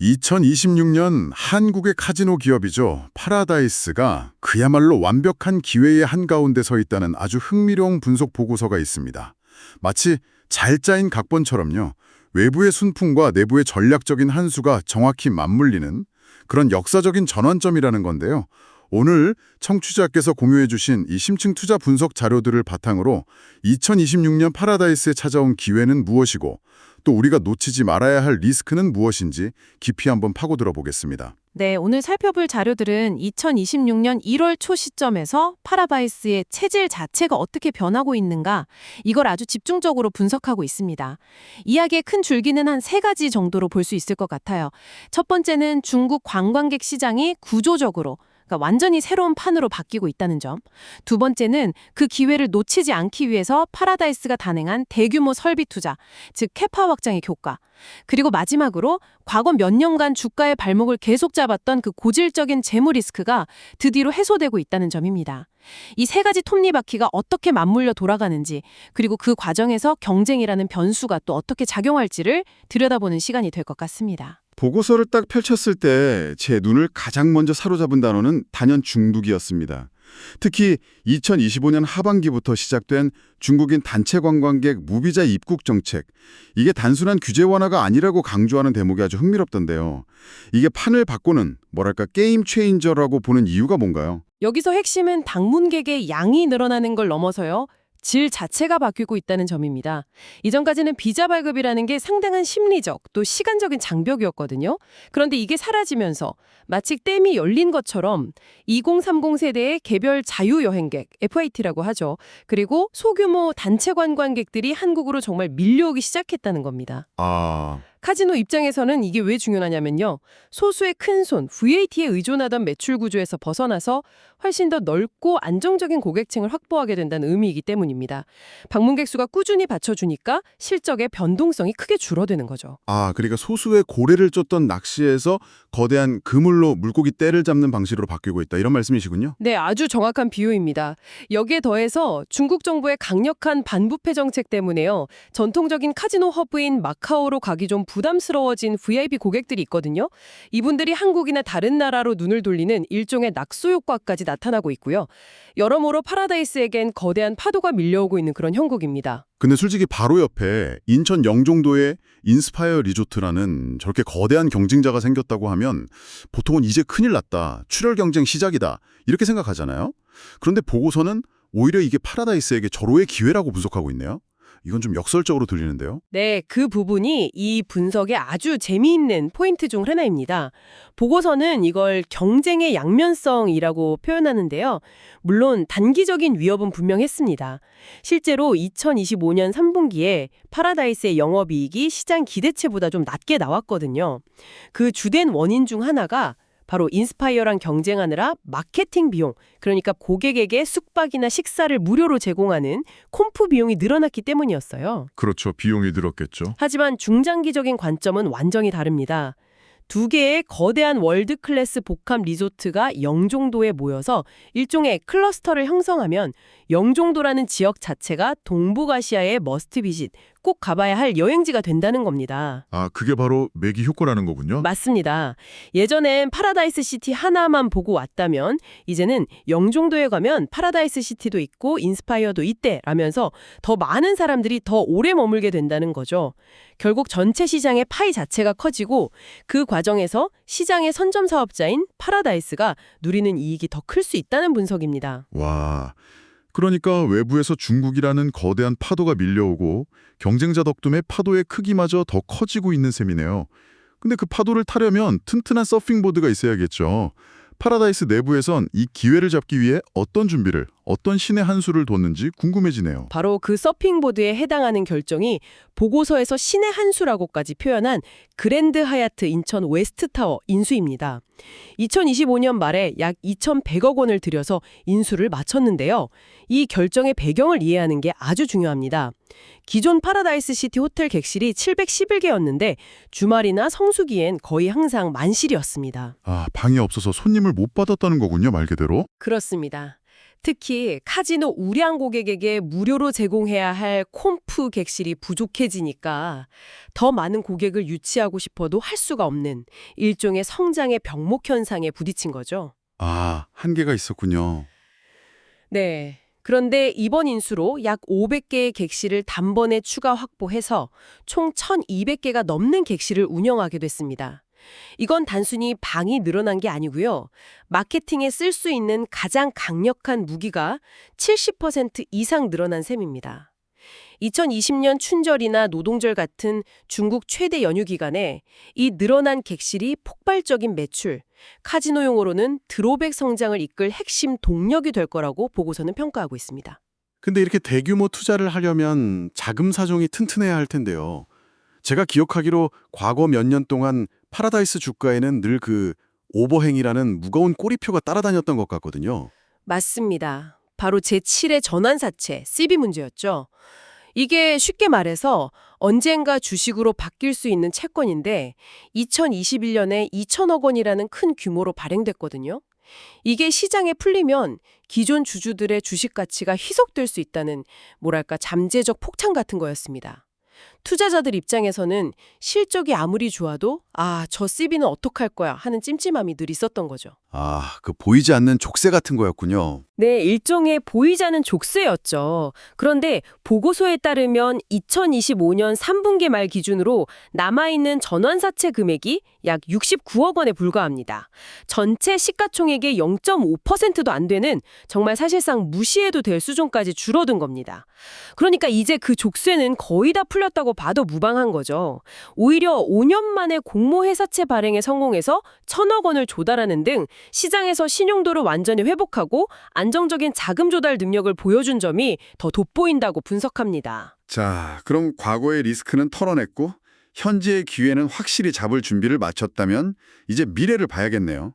2026년 한국의 카지노 기업이죠. 파라다이스가 그야말로 완벽한 기회의 한가운데 서 있다는 아주 흥미로운 분석 보고서가 있습니다. 마치 잘 짜인 각본처럼요. 외부의 순풍과 내부의 전략적인 한 수가 정확히 맞물리는 그런 역사적인 전환점이라는 건데요. 오늘 청취자께서 공유해 주신 이 심층 투자 분석 자료들을 바탕으로 2026년 파라다이스에 찾아온 기회는 무엇이고 또 우리가 놓치지 말아야 할 리스크는 무엇인지 깊이 한번 파고들어 보겠습니다. 네, 오늘 살펴볼 자료들은 2026년 1월 초 시점에서 파라다이스의 체질 자체가 어떻게 변하고 있는가, 이걸 아주 집중적으로 분석하고 있습니다. 이야기의 큰 줄기는 한 3가지 정도로 볼 수 있을 것 같아요. 첫 번째는 중국 관광객 시장이 구조적으로 그러니까 완전히 새로운 판으로 바뀌고 있다는 점. 두 번째는 그 기회를 놓치지 않기 위해서 파라다이스가 단행한 대규모 설비 투자, 즉 캐파 확장의 효과. 그리고 마지막으로 과거 몇 년간 주가의 발목을 계속 잡았던 그 고질적인 재무 리스크가 드디어 해소되고 있다는 점입니다. 이 3가지 톱니바퀴가 어떻게 맞물려 돌아가는지, 그리고 그 과정에서 경쟁이라는 변수가 또 어떻게 작용할지를 들여다보는 시간이 될 것 같습니다. 보고서를 딱 펼쳤을 때 제 눈을 가장 먼저 사로잡은 단어는 단연 중국이었습니다. 특히 2025년 하반기부터 시작된 중국인 단체 관광객 무비자 입국 정책. 이게 단순한 규제 완화가 아니라고 강조하는 대목이 아주 흥미롭던데요. 이게 판을 바꾸는 뭐랄까 게임 체인저라고 보는 이유가 뭔가요? 여기서 핵심은 방문객의 양이 늘어나는 걸 넘어서요, 질 자체가 바뀌고 있다는 점입니다. 이전까지는 비자 발급이라는 게 상당한 심리적 또 시간적인 장벽이었거든요. 그런데 이게 사라지면서 마치 댐이 열린 것처럼 2030 세대의 개별 자유여행객, FIT라고 하죠. 그리고 소규모 단체 관광객들이 한국으로 정말 밀려오기 시작했다는 겁니다. 카지노 입장에서는 이게 왜 중요하냐면요. 소수의 큰손, VAT에 의존하던 매출 구조에서 벗어나서 훨씬 더 넓고 안정적인 고객층을 확보하게 된다는 의미이기 때문입니다. 방문객 수가 꾸준히 받쳐주니까 실적의 변동성이 크게 줄어드는 거죠. 그러니까 소수의 고래를 쫓던 낚시에서 거대한 그물로 물고기 떼를 잡는 방식으로 바뀌고 있다. 이런 말씀이시군요. 네, 아주 정확한 비유입니다. 여기에 더해서 중국 정부의 강력한 반부패 정책 때문에요. 전통적인 카지노 허브인 마카오로 가기 좀 부담스러워진 VIP 고객들이 있거든요. 이분들이 한국이나 다른 나라로 눈을 돌리는 일종의 낙수 효과까지 나타나고 있고요. 여러모로 파라다이스에겐 거대한 파도가 밀려오고 있는 그런 형국입니다. 근데 솔직히 바로 옆에 인천 영종도에 인스파이어 리조트라는 저렇게 거대한 경쟁자가 생겼다고 하면 보통은 이제 큰일 났다, 출혈 경쟁 시작이다 이렇게 생각하잖아요. 그런데 보고서는 오히려 이게 파라다이스에게 절호의 기회라고 분석하고 있네요. 이건 좀 역설적으로 들리는데요. 네, 그 부분이 이 분석의 아주 재미있는 포인트 중 하나입니다. 보고서는 이걸 경쟁의 양면성이라고 표현하는데요. 물론 단기적인 위협은 분명했습니다. 실제로 2025년 3분기에 파라다이스의 영업이익이 시장 기대치보다 좀 낮게 나왔거든요. 그 주된 원인 중 하나가 바로 인스파이어랑 경쟁하느라 마케팅 비용, 그러니까 고객에게 숙박이나 식사를 무료로 제공하는 콤프 비용이 늘어났기 때문이었어요. 그렇죠. 비용이 늘었겠죠. 하지만 중장기적인 관점은 완전히 다릅니다. 2개의 거대한 월드 클래스 복합 리조트가 영종도에 모여서 일종의 클러스터를 형성하면 영종도라는 지역 자체가 동북아시아의 머스트 비짓, 꼭 가봐야 할 여행지가 된다는 겁니다. 그게 바로 매기 효과라는 거군요. 맞습니다. 예전엔 파라다이스 시티 하나만 보고 왔다면 이제는 영종도에 가면 파라다이스 시티도 있고 인스파이어도 있대 라면서 더 많은 사람들이 더 오래 머물게 된다는 거죠. 결국 전체 시장의 파이 자체가 커지고 그 과정에서 시장의 선점 사업자인 파라다이스가 누리는 이익이 더 클 수 있다는 분석입니다. 와, 그러니까 외부에서 중국이라는 거대한 파도가 밀려오고 경쟁자 덕분에 파도의 크기마저 더 커지고 있는 셈이네요. 근데 그 파도를 타려면 튼튼한 서핑보드가 있어야겠죠. 파라다이스 내부에선 이 기회를 잡기 위해 어떤 준비를, 어떤 신의 한 수를 뒀는지 궁금해지네요. 바로 그 서핑보드에 해당하는 결정이 보고서에서 신의 한 수라고까지 표현한 그랜드 하얏트 인천 웨스트타워 인수입니다. 2025년 말에 약 2,100억 원을 들여서 인수를 마쳤는데요. 이 결정의 배경을 이해하는 게 아주 중요합니다. 기존 파라다이스 시티 호텔 객실이 711개였는데 주말이나 성수기엔 거의 항상 만실이었습니다. 방이 없어서 손님을 못 받았다는 거군요, 말 그대로. 그렇습니다. 특히 카지노 우량 고객에게 무료로 제공해야 할 콤프 객실이 부족해지니까 더 많은 고객을 유치하고 싶어도 할 수가 없는 일종의 성장의 병목 현상에 부딪힌 거죠. 아, 한계가 있었군요. 네. 그런데 이번 인수로 약 500개의 객실을 단번에 추가 확보해서 총 1,200개가 넘는 객실을 운영하게 됐습니다. 이건 단순히 방이 늘어난 게 아니고요. 마케팅에 쓸 수 있는 가장 강력한 무기가 70% 이상 늘어난 셈입니다. 2020년 춘절이나 노동절 같은 중국 최대 연휴 기간에 이 늘어난 객실이 폭발적인 매출, 카지노 용어로는 드로백 성장을 이끌 핵심 동력이 될 거라고 보고서는 평가하고 있습니다. 근데 이렇게 대규모 투자를 하려면 자금 사정이 튼튼해야 할 텐데요. 제가 기억하기로 과거 몇 년 동안 파라다이스 주가에는 늘 그 오버행이라는 무거운 꼬리표가 따라다녔던 것 같거든요. 맞습니다. 바로 제7의 전환사채, CB 문제였죠. 이게 쉽게 말해서 언젠가 주식으로 바뀔 수 있는 채권인데 2021년에 2천억 원이라는 큰 규모로 발행됐거든요. 이게 시장에 풀리면 기존 주주들의 주식 가치가 희석될 수 있다는 뭐랄까 잠재적 폭탄 같은 거였습니다. 투자자들 입장에서는 실적이 아무리 좋아도 저 CB는 어떡할 거야 하는 찜찜함이 늘 있었던 거죠. 아, 그 보이지 않는 족쇄 같은 거였군요. 네, 일종의 보이지 않는 족쇄였죠. 그런데 보고서에 따르면 2025년 3분기 말 기준으로 남아있는 전환사채 금액이 약 69억 원에 불과합니다. 전체 시가총액의 0.5%도 안 되는 정말 사실상 무시해도 될 수준까지 줄어든 겁니다. 그러니까 이제 그 족쇄는 거의 다 풀렸다고 봐도 무방한 거죠. 오히려 5년 만에 공모회사채 발행에 성공해서 1,000억 원을 조달하는 등 시장에서 신용도를 완전히 회복하고 안정적인 자금 조달 능력을 보여준 점이 더 돋보인다고 분석합니다. 자, 그럼 과거의 리스크는 털어냈고 현재의 기회는 확실히 잡을 준비를 마쳤다면 이제 미래를 봐야겠네요.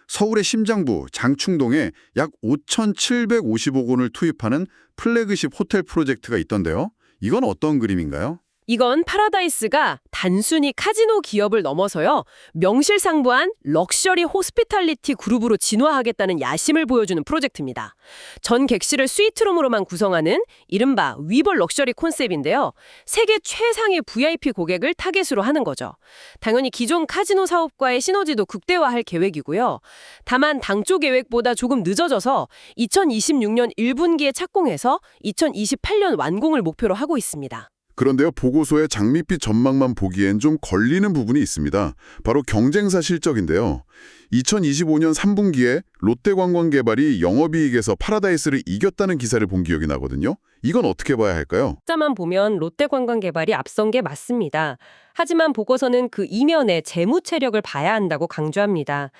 서울의 심장부 장충동에 약 5,750억 원을 투입하는 플래그십 호텔 프로젝트가 있던데요. 이건 어떤 그림인가요? 이건 파라다이스가 단순히 카지노 기업을 넘어서요. 명실상부한 럭셔리 호스피탈리티 그룹으로 진화하겠다는 야심을 보여주는 프로젝트입니다. 전 객실을 스위트룸으로만 구성하는 이른바 위버 럭셔리 콘셉트인데요. 세계 최상의 VIP 고객을 타겟으로 하는 거죠. 당연히 기존 카지노 사업과의 시너지도 극대화할 계획이고요. 다만 당초 계획보다 조금 늦어져서 2026년 1분기에 착공해서 2028년 완공을 목표로 하고 있습니다. 그런데요, 보고서의 장밋빛 전망만 보기엔 좀 걸리는 부분이 있습니다. 바로 경쟁사 실적인데요. 2025년 3분기에 롯데관광개발이 영업이익에서 파라다이스를 이겼다는 기사를 본 기억이 나거든요. 이건 어떻게 봐야 할까요? 숫자만 보면 롯데관광개발이 앞선 게 맞습니다. 하지만 보고서는 그 이면의 재무 체력을 봐야 한다고 강조합니다.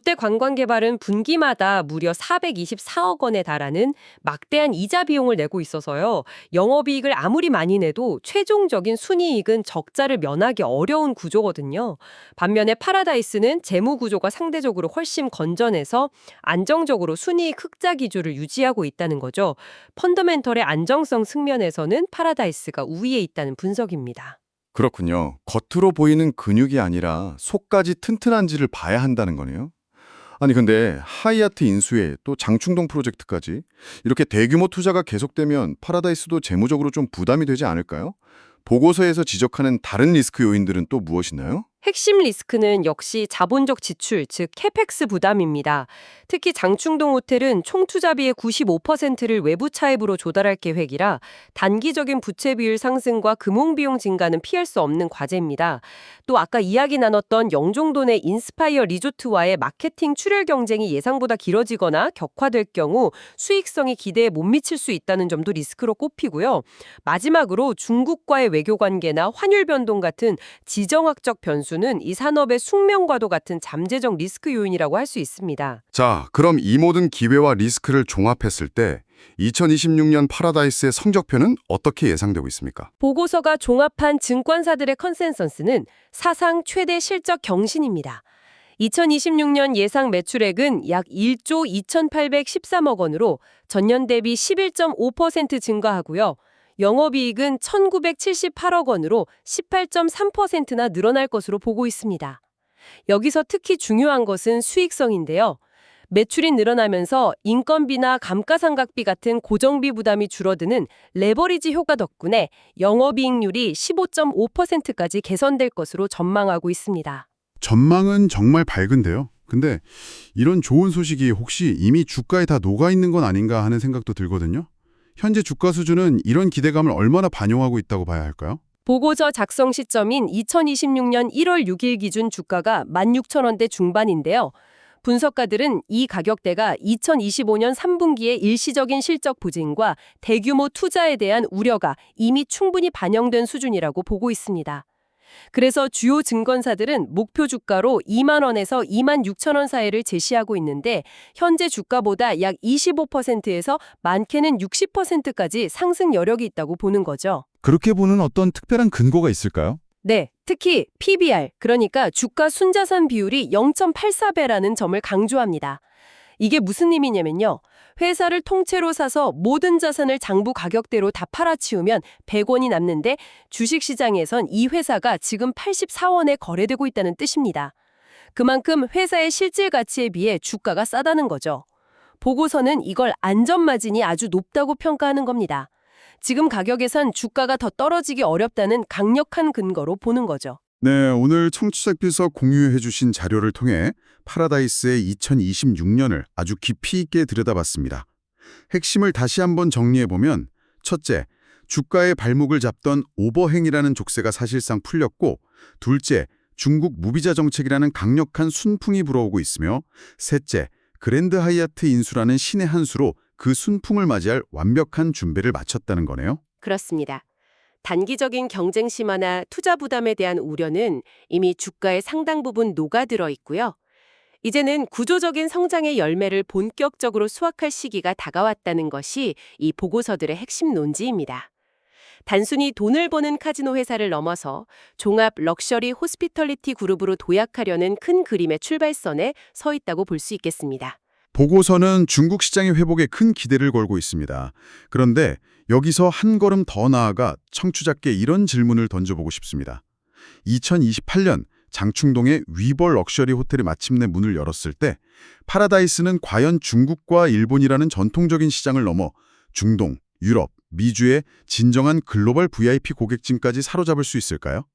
롯데관광개발은 분기마다 무려 424억 원에 달하는 막대한 이자 비용을 내고 있어서요. 영업이익을 아무리 많이 내도 최종적인 순이익은 적자를 면하기 어려운 구조거든요. 반면에 파라다이스는 재무 구조가 상대적으로 훨씬 건전해서 안정적으로 순이익 흑자 기조를 유지하고 있다는 거죠. 펀더멘털의 안정성 측면에서는 파라다이스가 우위에 있다는 분석입니다. 그렇군요. 겉으로 보이는 근육이 아니라 속까지 튼튼한지를 봐야 한다는 거네요. 아니 근데 하이아트 인수에 또 장충동 프로젝트까지 이렇게 대규모 투자가 계속되면 파라다이스도 재무적으로 좀 부담이 되지 않을까요? 보고서에서 지적하는 다른 리스크 요인들은 또 무엇이나요? 핵심 리스크는 역시 자본적 지출, 즉 캐펙스 부담입니다. 특히 장충동 호텔은 총 투자비의 95%를 외부 차입으로 조달할 계획이라 단기적인 부채 비율 상승과 금융 비용 증가는 피할 수 없는 과제입니다. 또 아까 이야기 나눴던 영종도 내 인스파이어 리조트와의 마케팅 출혈 경쟁이 예상보다 길어지거나 격화될 경우 수익성이 기대에 못 미칠 수 있다는 점도 리스크로 꼽히고요. 마지막으로 중국과의 외교 관계나 환율 변동 같은 지정학적 변수는 이 산업의 숙명과도 같은 잠재적 리스크 요인이라고 할 수 있습니다. 자, 그럼 이 모든 기회와 리스크를 종합했을 때 2026년 파라다이스의 성적표는 어떻게 예상되고 있습니까? 보고서가 종합한 증권사들의 컨센서스는 사상 최대 실적 경신입니다. 2026년 예상 매출액은 약 1조 2,813억 원으로 전년 대비 11.5% 증가하고요. 영업이익은 1,978억 원으로 18.3%나 늘어날 것으로 보고 있습니다. 여기서 특히 중요한 것은 수익성인데요. 매출이 늘어나면서 인건비나 감가상각비 같은 고정비 부담이 줄어드는 레버리지 효과 덕분에 영업이익률이 15.5%까지 개선될 것으로 전망하고 있습니다. 전망은 정말 밝은데요. 근데 이런 좋은 소식이 혹시 이미 주가에 다 녹아있는 건 아닌가 하는 생각도 들거든요. 현재 주가 수준은 이런 기대감을 얼마나 반영하고 있다고 봐야 할까요? 보고서 작성 시점인 2026년 1월 6일 기준 주가가 16,000원대 중반인데요. 분석가들은 이 가격대가 2025년 3분기의 일시적인 실적 부진과 대규모 투자에 대한 우려가 이미 충분히 반영된 수준이라고 보고 있습니다. 그래서 주요 증권사들은 목표 주가로 2만 원에서 2만 6천 원 사이를 제시하고 있는데 현재 주가보다 약 25%에서 많게는 60%까지 상승 여력이 있다고 보는 거죠. 그렇게 보는 어떤 특별한 근거가 있을까요? 네, 특히 PBR, 그러니까 주가 순자산 비율이 0.84배라는 점을 강조합니다. 이게 무슨 의미냐면요. 회사를 통째로 사서 모든 자산을 장부 가격대로 다 팔아치우면 100원이 남는데 주식시장에선 이 회사가 지금 84원에 거래되고 있다는 뜻입니다. 그만큼 회사의 실질 가치에 비해 주가가 싸다는 거죠. 보고서는 이걸 안전마진이 아주 높다고 평가하는 겁니다. 지금 가격에선 주가가 더 떨어지기 어렵다는 강력한 근거로 보는 거죠. 네, 오늘 청취자께서 공유해 주신 자료를 통해 파라다이스의 2026년을 아주 깊이 있게 들여다봤습니다. 핵심을 다시 한번 정리해보면 첫째, 주가의 발목을 잡던 오버행이라는 족쇄가 사실상 풀렸고 둘째, 중국 무비자 정책이라는 강력한 순풍이 불어오고 있으며 셋째, 그랜드 하이아트 인수라는 신의 한 수로 그 순풍을 맞이할 완벽한 준비를 마쳤다는 거네요. 그렇습니다. 단기적인 경쟁 심화나 투자 부담에 대한 우려는 이미 주가의 상당 부분 녹아들어 있고요. 이제는 구조적인 성장의 열매를 본격적으로 수확할 시기가 다가왔다는 것이 이 보고서들의 핵심 논지입니다. 단순히 돈을 버는 카지노 회사를 넘어서 종합 럭셔리 호스피털리티 그룹으로 도약하려는 큰 그림의 출발선에 서 있다고 볼 수 있겠습니다. 보고서는 중국 시장의 회복에 큰 기대를 걸고 있습니다. 그런데 여기서 한 걸음 더 나아가 청취자께 이런 질문을 던져보고 싶습니다. 2028년 장충동의 위버 럭셔리 호텔이 마침내 문을 열었을 때 파라다이스는 과연 중국과 일본이라는 전통적인 시장을 넘어 중동, 유럽, 미주의 진정한 글로벌 VIP 고객층까지 사로잡을 수 있을까요?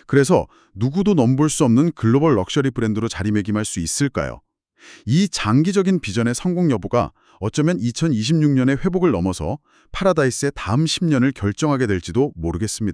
그래서 누구도 넘볼 수 없는 글로벌 럭셔리 브랜드로 자리매김할 수 있을까요? 이 장기적인 비전의 성공 여부가 어쩌면 2026년의 회복을 넘어서 파라다이스의 다음 10년을 결정하게 될지도 모르겠습니다.